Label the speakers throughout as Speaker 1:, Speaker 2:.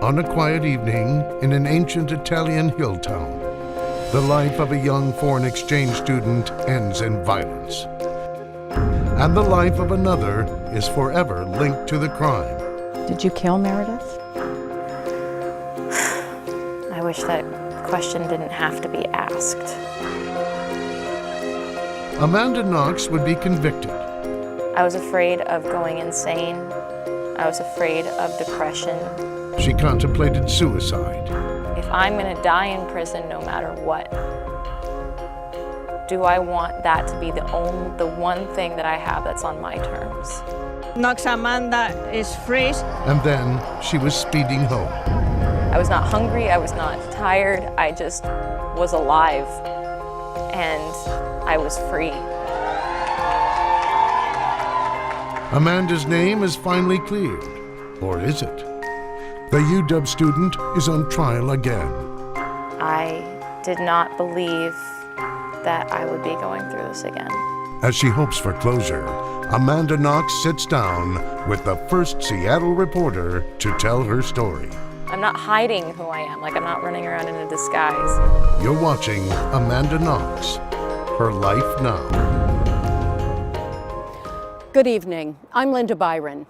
Speaker 1: On a quiet evening in an ancient Italian hill town, the life of a young foreign exchange student ends in violence. And the life of another is forever linked to the crime.
Speaker 2: Did you kill Meredith?
Speaker 3: I wish that question didn't have to be asked.
Speaker 1: Amanda Knox would be convicted.
Speaker 3: I was afraid of going insane. I was afraid of depression.
Speaker 1: She contemplated suicide.
Speaker 3: If I'm going to die in prison no matter what, do I want that to be the one thing that I have that's on my terms?
Speaker 4: Knox Amanda is free.
Speaker 1: And then she was speeding home.
Speaker 3: I was not hungry, I was not tired, I just was alive, and I was free.
Speaker 1: Amanda's name is finally cleared, or is it? The UW student is on trial again.
Speaker 3: I did not believe that I would be going through this again.
Speaker 1: As she hopes for closure, Amanda Knox sits down with the first Seattle reporter to tell her story.
Speaker 3: I'm not hiding who I am, like I'm not running around in a disguise.
Speaker 1: You're watching Amanda Knox, Her Life Now.
Speaker 2: Good evening. I'm Linda Byron.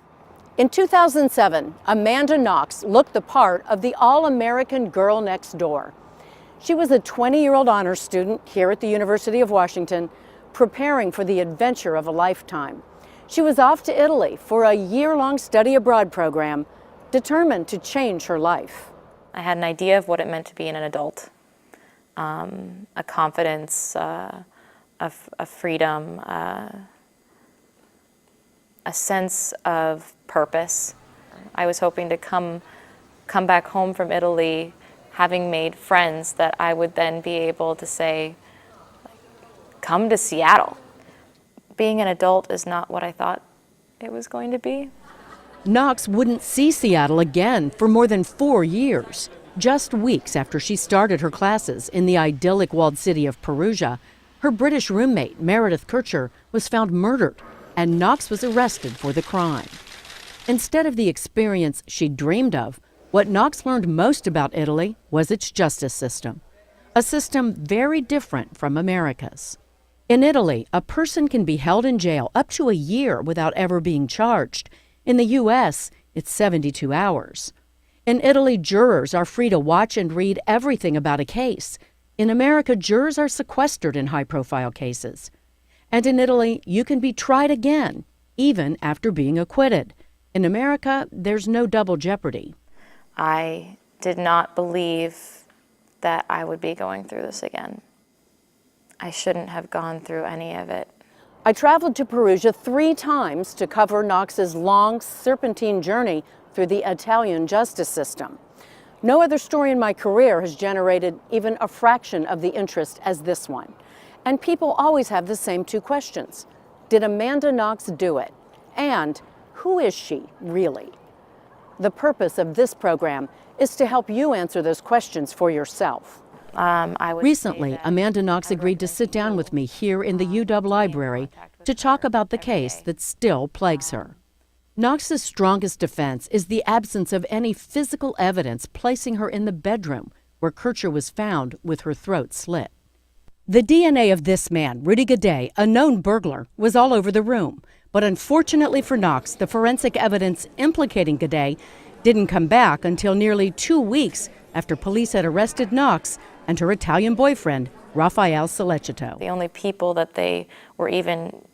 Speaker 2: In 2007, Amanda Knox looked the part of the all-American girl next door. She was a 20-year-old honors student here at the University of Washington, preparing for the adventure of a lifetime. She was off to Italy for a year-long study abroad program, determined to change her life.
Speaker 3: I had an idea of what it meant to be an adult, a confidence, a freedom, a sense of purpose. I was hoping to come back home from Italy having made friends that I would then be able to say, come to Seattle. Being an adult is not what I thought it was going to be.
Speaker 2: Knox wouldn't see Seattle again for more than 4 years. Just weeks after she started her classes in the idyllic walled city of Perugia, her British roommate, Meredith Kircher, was found murdered, and Knox was arrested for the crime. Instead of the experience she dreamed of, what Knox learned most about Italy was its justice system, a system very different from America's. In Italy, a person can be held in jail up to a year without ever being charged. In the U.S., it's 72 hours. In Italy, jurors are free to watch and read everything about a case. In America, jurors are sequestered in high-profile cases. And in Italy, you can be tried again, even after being acquitted. In America, there's no double jeopardy.
Speaker 3: I did not believe that I would be going through this again. I shouldn't have gone through any of it.
Speaker 2: I traveled to Perugia 3 times to cover Knox's long, serpentine journey through the Italian justice system. No other story in my career has generated even a fraction of the interest as this one. And people always have the same 2 questions. Did Amanda Knox do it? And who is she, really? The purpose of this program is to help you answer those questions for yourself. Recently, Amanda Knox agreed to sit down with me here in the UW library to talk about the case that still plagues her. Knox's strongest defense is the absence of any physical evidence placing her in the bedroom where Kircher was found with her throat slit. The DNA of this man, Rudy Gaudet, a known burglar, was all over the room. But unfortunately for Knox, the forensic evidence implicating Gaudet didn't come back until nearly 2 weeks after police had arrested Knox and her Italian boyfriend, Rafael Sollecito.
Speaker 3: The only people that they were even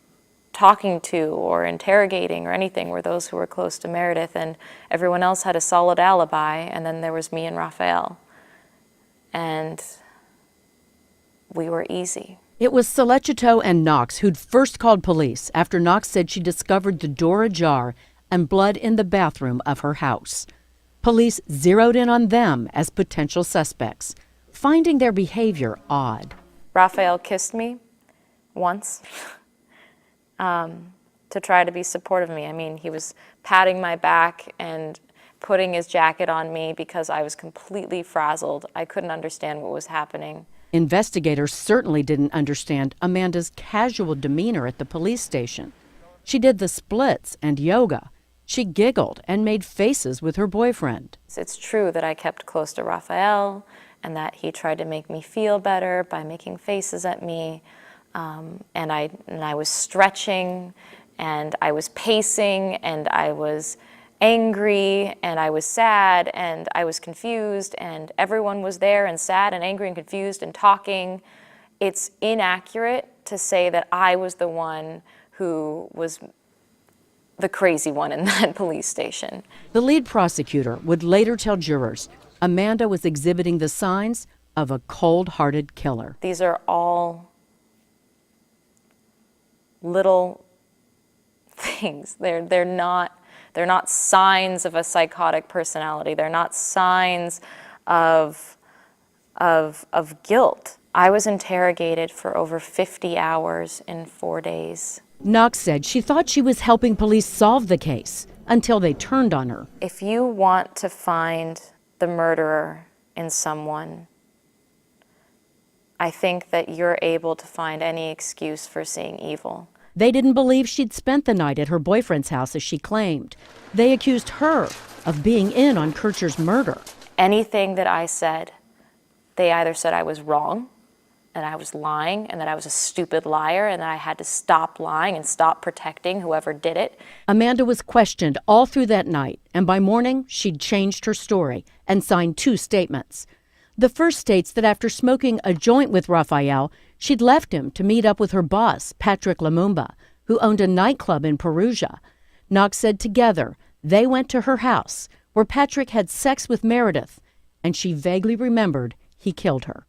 Speaker 3: talking to or interrogating or anything were those who were close to Meredith, and everyone else had a solid alibi, and then there was me and Rafael. And we were easy.
Speaker 2: It was Sollecito and Knox who'd first called police after Knox said she discovered the door ajar and blood in the bathroom of her house. Police zeroed in on them as potential suspects, finding their behavior odd.
Speaker 3: Rafael kissed me once to try to be supportive of me. I mean, he was patting my back and putting his jacket on me because I was completely frazzled. I couldn't understand what was happening.
Speaker 2: Investigators certainly didn't understand Amanda's casual demeanor at the police station. She did the splits and yoga, She giggled and made faces with her boyfriend.
Speaker 3: It's true that I kept close to Raphael and that he tried to make me feel better by making faces at me. And I was stretching, and I was pacing, and I was angry, and I was sad, and I was confused, and everyone was there and sad and angry and confused and talking. It's inaccurate to say that I was the one who was the crazy one in that police station.
Speaker 2: The lead prosecutor would later tell jurors Amanda was exhibiting the signs of a cold-hearted killer.
Speaker 3: These are all little things. They're not signs of a psychotic personality. They're not signs of guilt. I was interrogated for over 50 hours in 4 days.
Speaker 2: Knox said she thought she was helping police solve the case until they turned on her.
Speaker 3: If you want to find the murderer in someone, I think that you're able to find any excuse for seeing evil.
Speaker 2: They didn't believe she'd spent the night at her boyfriend's house as she claimed. They accused her of being in on Kircher's murder.
Speaker 3: Anything that I said, they either said I was wrong, and I was lying, and that I was a stupid liar, and that I had to stop lying and stop protecting whoever did it.
Speaker 2: Amanda was questioned all through that night, and by morning, she'd changed her story and signed 2 statements. The first states that after smoking a joint with Raphael, she'd left him to meet up with her boss, Patrick Lumumba, who owned a nightclub in Perugia. Knox said together they went to her house, where Patrick had sex with Meredith, and she vaguely remembered he killed her.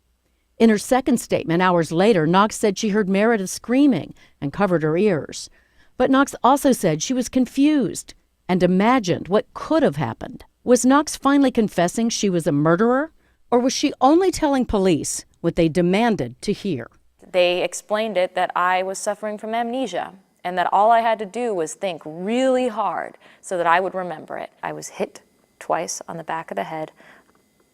Speaker 2: In her second statement, hours later, Knox said she heard Meredith screaming and covered her ears. But Knox also said she was confused and imagined what could have happened. Was Knox finally confessing she was a murderer? Or was she only telling police what they demanded to hear?
Speaker 3: They explained it that I was suffering from amnesia and that all I had to do was think really hard so that I would remember it. I was hit twice on the back of the head.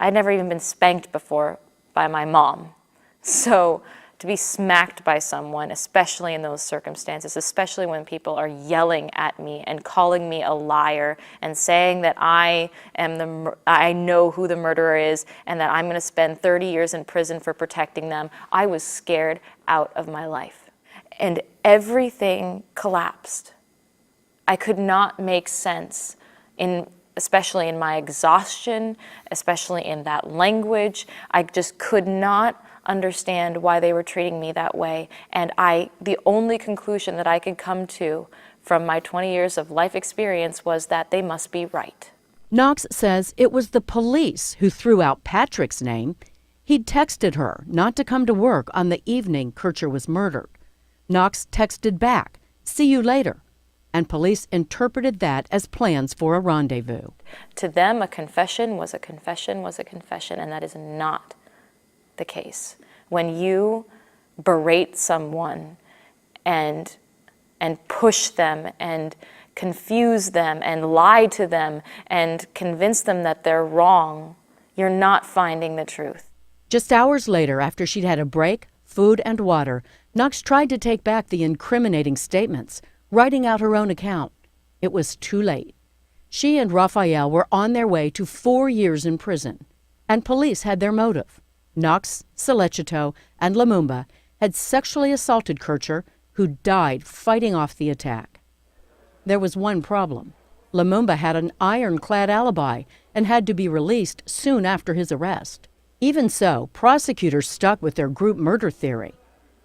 Speaker 3: I'd never even been spanked before by my mom. So to be smacked by someone, especially in those circumstances, especially when people are yelling at me and calling me a liar and saying that I know who the murderer is and that I'm going to spend 30 years in prison for protecting them, I was scared out of my life. And everything collapsed. I could not make sense, especially in my exhaustion, especially in that language. I just could not understand why they were treating me that way. And the only conclusion that I could come to from my 20 years of life experience was that they must be right.
Speaker 2: Knox says it was the police who threw out Patrick's name. He'd texted her not to come to work on the evening Kircher was murdered. Knox texted back, "See you later," and police interpreted that as plans for a rendezvous.
Speaker 3: To them, a confession was a confession was a confession, and that is not the case. When you berate someone and push them and confuse them and lie to them and convince them that they're wrong, you're not finding the truth.
Speaker 2: Just hours later, after she'd had a break, food, and water, Knox tried to take back the incriminating statements, writing out her own account. It was too late. She and Raphael were on their way to 4 years in prison, and police had their motive. Knox, Solecito, and Lumumba had sexually assaulted Kircher, who died fighting off the attack. There was one problem. Lumumba had an ironclad alibi and had to be released soon after his arrest. Even so, prosecutors stuck with their group murder theory.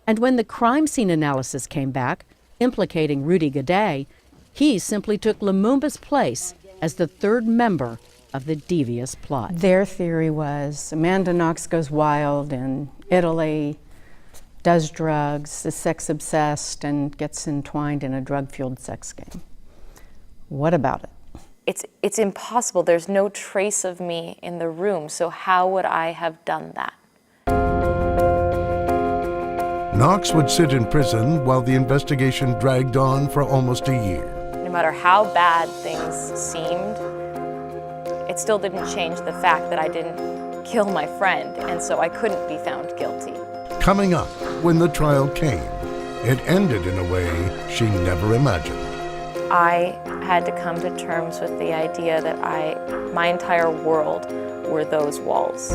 Speaker 2: And when the crime scene analysis came back, implicating Rudy Gaudet, he simply took Lumumba's place as the third member of the devious plot.
Speaker 5: Their theory was Amanda Knox goes wild in Italy, does drugs, is sex obsessed, and gets entwined in a drug-fueled sex game. What about it?
Speaker 3: It's impossible. There's no trace of me in the room, so how would I have done that?
Speaker 1: Knox would sit in prison while the investigation dragged on for almost a year.
Speaker 3: No matter how bad things seemed, it still didn't change the fact that I didn't kill my friend, and so I couldn't be found guilty.
Speaker 1: Coming up, when the trial came, it ended in a way she never imagined.
Speaker 3: I had to come to terms with the idea that my entire world were those walls.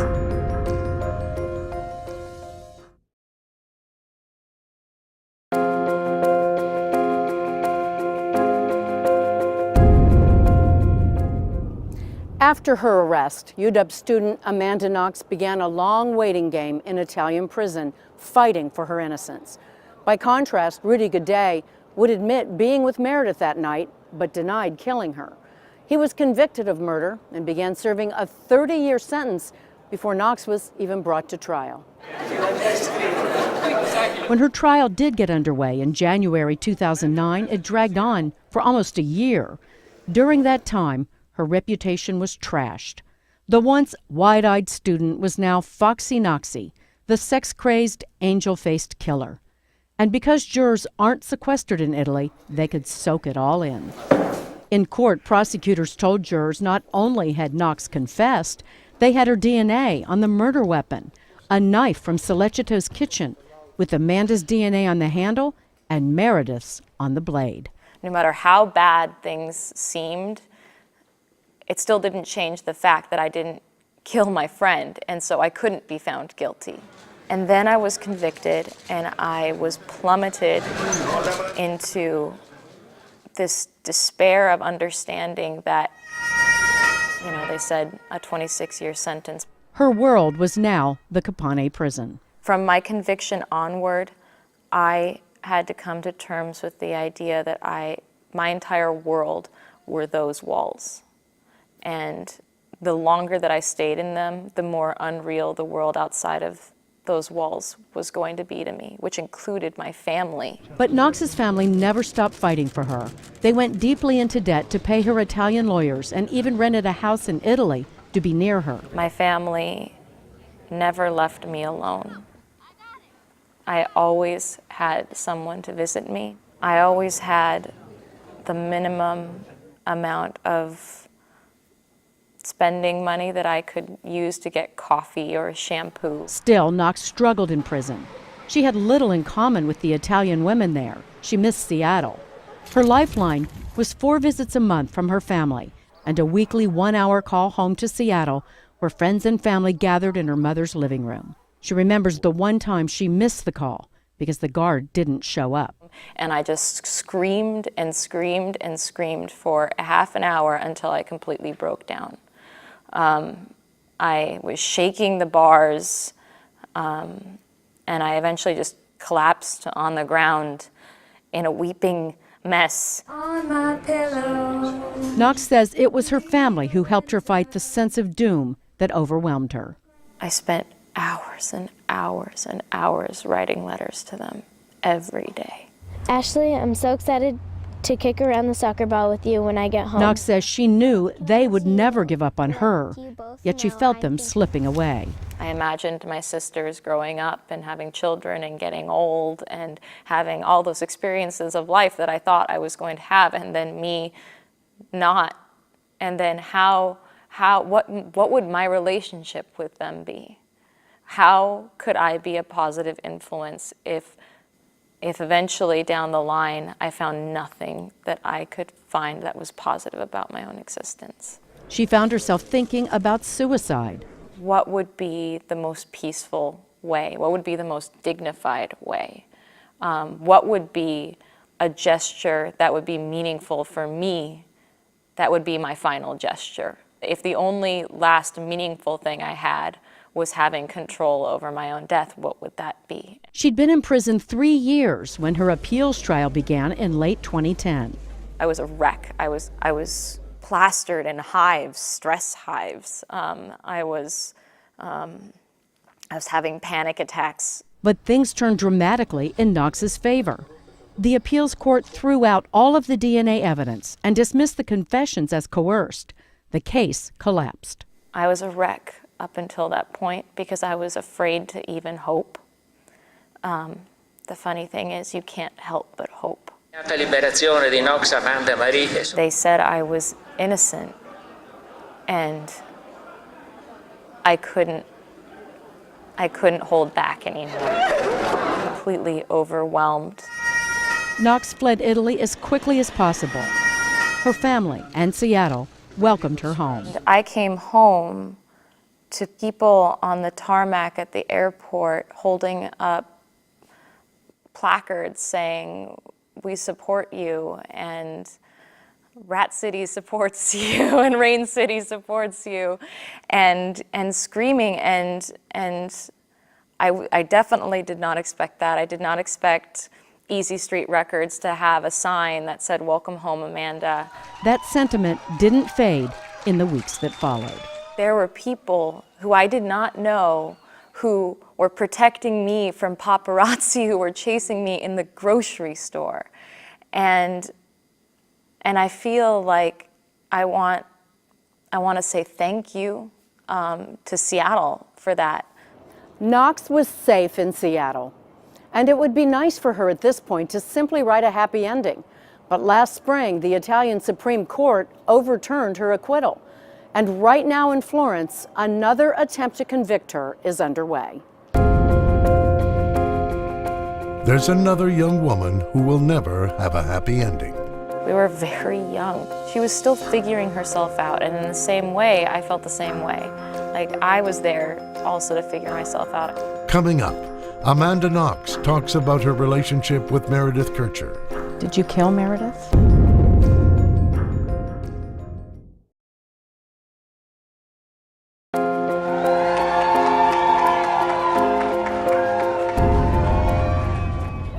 Speaker 2: After her arrest, UW student Amanda Knox began a long waiting game in Italian prison, fighting for her innocence. By contrast, Rudy Gaudet would admit being with Meredith that night, but denied killing her. He was convicted of murder and began serving a 30-year sentence before Knox was even brought to trial.
Speaker 5: When her trial did get underway in January 2009, it dragged on for almost a year. During that time, her reputation was trashed. The once wide-eyed student was now Foxy Knoxy, the sex-crazed, angel-faced killer. And because jurors aren't sequestered in Italy, they could soak it all in. In court, prosecutors told jurors not only had Knox confessed, they had her DNA on the murder weapon, a knife from Solecito's kitchen, with Amanda's DNA on the handle and Meredith's on the blade.
Speaker 3: No matter how bad things seemed, it still didn't change the fact that I didn't kill my friend, and so I couldn't be found guilty. And then I was convicted, and I was plummeted into this despair of understanding that, they said a 26-year sentence.
Speaker 5: Her world was now the Capone prison.
Speaker 3: From my conviction onward, I had to come to terms with the idea that my entire world were those walls. And the longer that I stayed in them, the more unreal the world outside of those walls was going to be to me, which included my family.
Speaker 5: But Knox's family never stopped fighting for her. They went deeply into debt to pay her Italian lawyers and even rented a house in Italy to be near her.
Speaker 3: My family never left me alone. I always had someone to visit me. I always had the minimum amount of spending money that I could use to get coffee or shampoo.
Speaker 5: Still, Knox struggled in prison. She had little in common with the Italian women there. She missed Seattle. Her lifeline was 4 visits a month from her family and a weekly 1-hour call home to Seattle, where friends and family gathered in her mother's living room. She remembers the one time she missed the call because the guard didn't show up.
Speaker 3: And I just screamed and screamed and screamed for a half an hour until I completely broke down. I was shaking the bars, and I eventually just collapsed on the ground in a weeping mess.
Speaker 6: On my pillow.
Speaker 5: Knox says it was her family who helped her fight the sense of doom that overwhelmed her.
Speaker 3: I spent hours and hours and hours writing letters to them every day.
Speaker 6: Ashley, I'm so excited to kick around the soccer ball with you when I get home.
Speaker 5: Knox says she knew they would never give up on her, yet she felt them slipping away.
Speaker 3: I imagined my sisters growing up and having children and getting old and having all those experiences of life that I thought I was going to have, and then me not. And then what would my relationship with them be? How could I be a positive influence if eventually down the line I found nothing that I could find that was positive about my own existence?
Speaker 5: She found herself thinking about suicide.
Speaker 3: What would be the most peaceful way? What would be the most dignified way? What would be a gesture that would be meaningful for me? That would be my final gesture. If the only last meaningful thing I had was having control over my own death, what would that be?
Speaker 5: She'd been in prison 3 years when her appeals trial began in late 2010.
Speaker 3: I was a wreck. I was plastered in hives, stress hives. I was having panic attacks.
Speaker 5: But things turned dramatically in Knox's favor. The appeals court threw out all of the DNA evidence and dismissed the confessions as coerced. The case collapsed.
Speaker 3: I was a wreck up until that point because I was afraid to even hope. The funny thing is, you can't help but hope. They said I was innocent, and I couldn't hold back anymore. Completely overwhelmed.
Speaker 5: Knox fled Italy as quickly as possible. Her family and Seattle welcomed her home.
Speaker 3: I came home to people on the tarmac at the airport holding up placards saying, "We support you," and Rat City supports you, and Rain City supports you, and screaming, and I definitely did not expect that. I did not expect Easy Street Records to have a sign that said, "Welcome home, Amanda."
Speaker 5: That sentiment didn't fade in the weeks that followed.
Speaker 3: There were people who I did not know who were protecting me from paparazzi who were chasing me in the grocery store. And I feel like I want to say thank you to Seattle for that.
Speaker 2: Knox was safe in Seattle, and it would be nice for her at this point to simply write a happy ending. But last spring, the Italian Supreme Court overturned her acquittal. And right now in Florence, another attempt to convict her is underway.
Speaker 1: There's another young woman who will never have a happy ending.
Speaker 3: We were very young. She was still figuring herself out, and in the same way, I felt the same way. Like, I was there also to figure myself out.
Speaker 1: Coming up, Amanda Knox talks about her relationship with Meredith Kircher.
Speaker 5: Did you kill Meredith?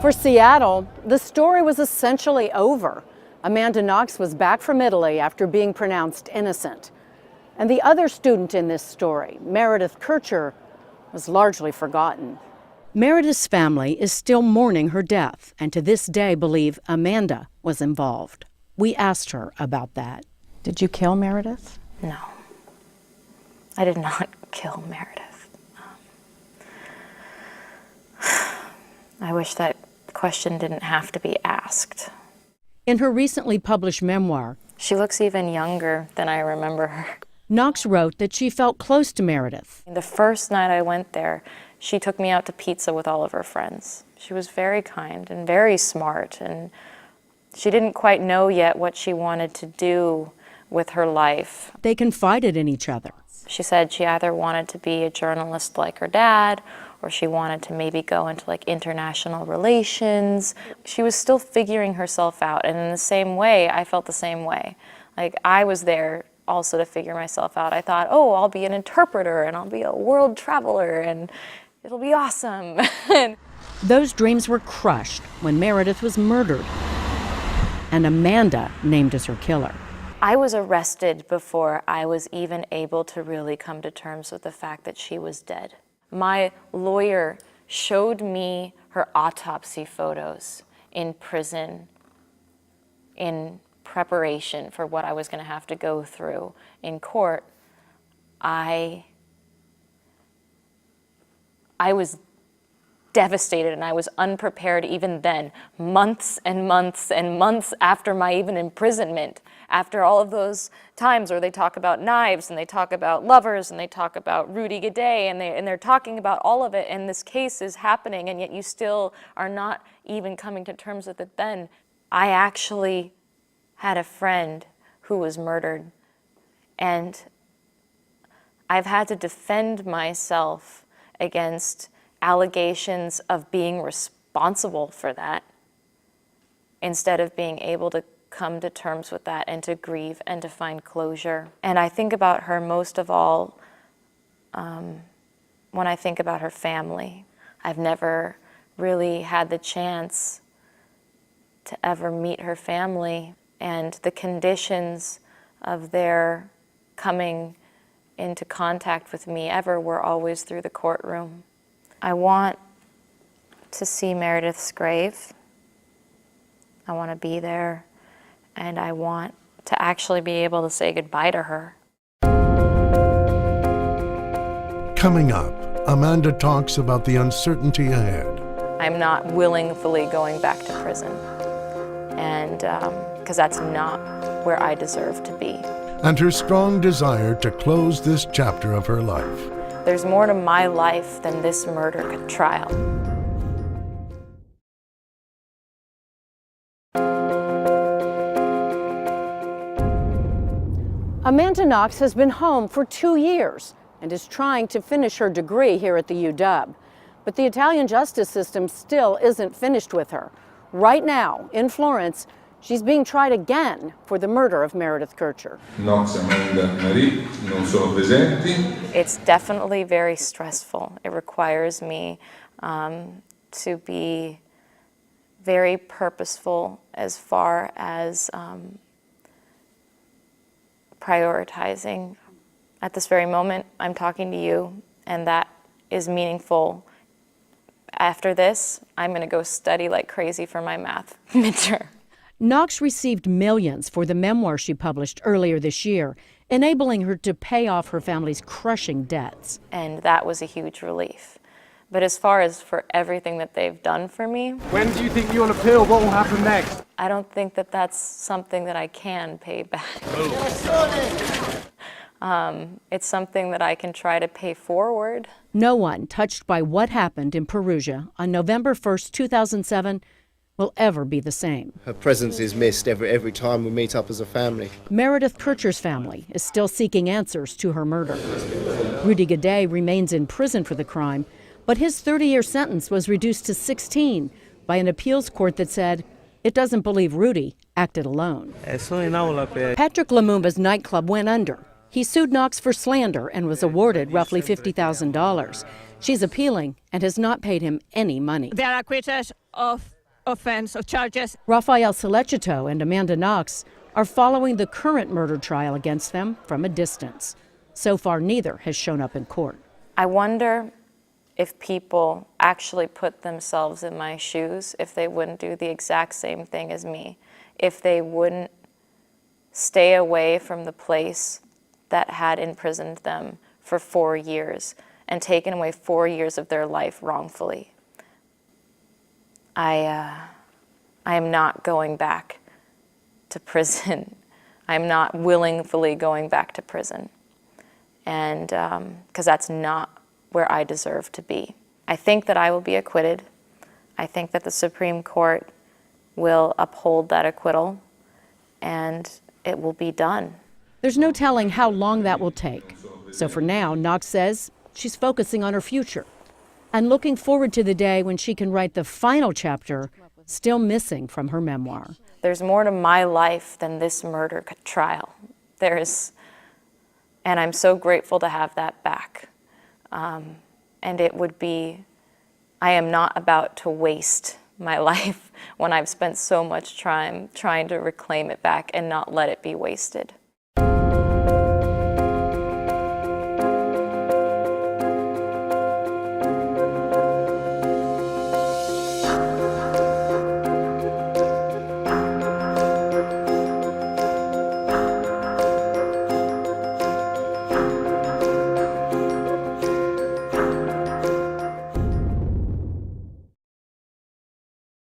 Speaker 2: For Seattle, the story was essentially over. Amanda Knox was back from Italy after being pronounced innocent. And the other student in this story, Meredith Kircher, was largely forgotten.
Speaker 5: Meredith's family is still mourning her death and to this day believe Amanda was involved. We asked her about that. Did you kill Meredith?
Speaker 3: No, I did not kill Meredith. I wish that question didn't have to be asked.
Speaker 5: In her recently published memoir,
Speaker 3: She looks even younger than I remember her.
Speaker 5: Knox wrote that she felt close to Meredith.
Speaker 3: The first night I went there, she took me out to pizza with all of her friends. She was very kind and very smart, and she didn't quite know yet what she wanted to do with her life.
Speaker 5: They confided in each other.
Speaker 3: She said she either wanted to be a journalist like her dad, or she wanted to maybe go into like international relations. She was still figuring herself out, and in the same way, I felt the same way. Like, I was there also to figure myself out. I thought, oh, I'll be an interpreter, and I'll be a world traveler, and it'll be awesome.
Speaker 5: Those dreams were crushed when Meredith was murdered, and Amanda named as her killer.
Speaker 3: I was arrested before I was even able to really come to terms with the fact that she was dead. My lawyer showed me her autopsy photos in prison in preparation for what I was going to have to go through in court. I was devastated, and I was unprepared even then, months and months and months after my even imprisonment, after all of those times where they talk about knives and they talk about lovers and they talk about Rudy Gaudet and they're talking about all of it, and this case is happening, and yet you still are not even coming to terms with it then. I actually had a friend who was murdered, and I've had to defend myself against allegations of being responsible for that instead of being able to come to terms with that and to grieve and to find closure. And I think about her most of all when I think about her family. I've never really had the chance to ever meet her family, and the conditions of their coming into contact with me ever were always through the courtroom. I want to see Meredith's grave. I want to be there, and I want to actually be able to say goodbye to her.
Speaker 1: Coming up, Amanda talks about the uncertainty ahead.
Speaker 3: I'm not willingly going back to prison, and because that's not where I deserve to be.
Speaker 1: And her strong desire to close this chapter of her life.
Speaker 3: There's more to my life than this murder trial.
Speaker 2: Amanda Knox has been home for 2 years and is trying to finish her degree here at the UW. But the Italian justice system still isn't finished with her. Right now, in Florence, she's being tried again for the murder of Meredith Kercher.
Speaker 7: Knox, Amanda, Marie non sono presenti.
Speaker 3: It's definitely very stressful. It requires me to be very purposeful as far as prioritizing. At this very moment, I'm talking to you, and that is meaningful. After this, I'm going to go study like crazy for my math midterm.
Speaker 2: Knox received millions for the memoir she published earlier this year, enabling her to pay off her family's crushing debts.
Speaker 3: And that was a huge relief. But as far as for everything that they've done for me...
Speaker 8: When do you think you'll appeal? What will happen next?
Speaker 3: I don't think that that's something that I can pay back. It's something that I can try to pay forward.
Speaker 2: No one touched by what happened in Perugia on November 1st, 2007 will ever be the same.
Speaker 9: Her presence is missed every time we meet up as a family.
Speaker 2: Meredith Kercher's family is still seeking answers to her murder. Rudy Gaudet remains in prison for the crime, but his 30-year sentence was reduced to 16 by an appeals court that said it doesn't believe Rudy acted alone. Patrick Lumumba's nightclub went under. He sued Knox for slander and was awarded roughly $50,000. She's appealing and has not paid him any money.
Speaker 4: They are acquitted of offense, of charges.
Speaker 2: Rafael Solecito and Amanda Knox are following the current murder trial against them from a distance. So far, neither has shown up in court.
Speaker 3: I wonder if people actually put themselves in my shoes, if they wouldn't do the exact same thing as me, if they wouldn't stay away from the place that had imprisoned them for 4 years and taken away 4 years of their life wrongfully. I am not going back to prison. I'm not willingly going back to prison, and because that's not where I deserve to be. I think that I will be acquitted. I think that the Supreme Court will uphold that acquittal, and it will be done.
Speaker 2: There's no telling how long that will take. So for now, Knox says she's focusing on her future and looking forward to the day when she can write the final chapter still missing from her memoir.
Speaker 3: There's more to my life than this murder trial. And I'm so grateful to have that back. And it would be, I am not about to waste my life when I've spent so much time trying to reclaim it back and not let it be wasted.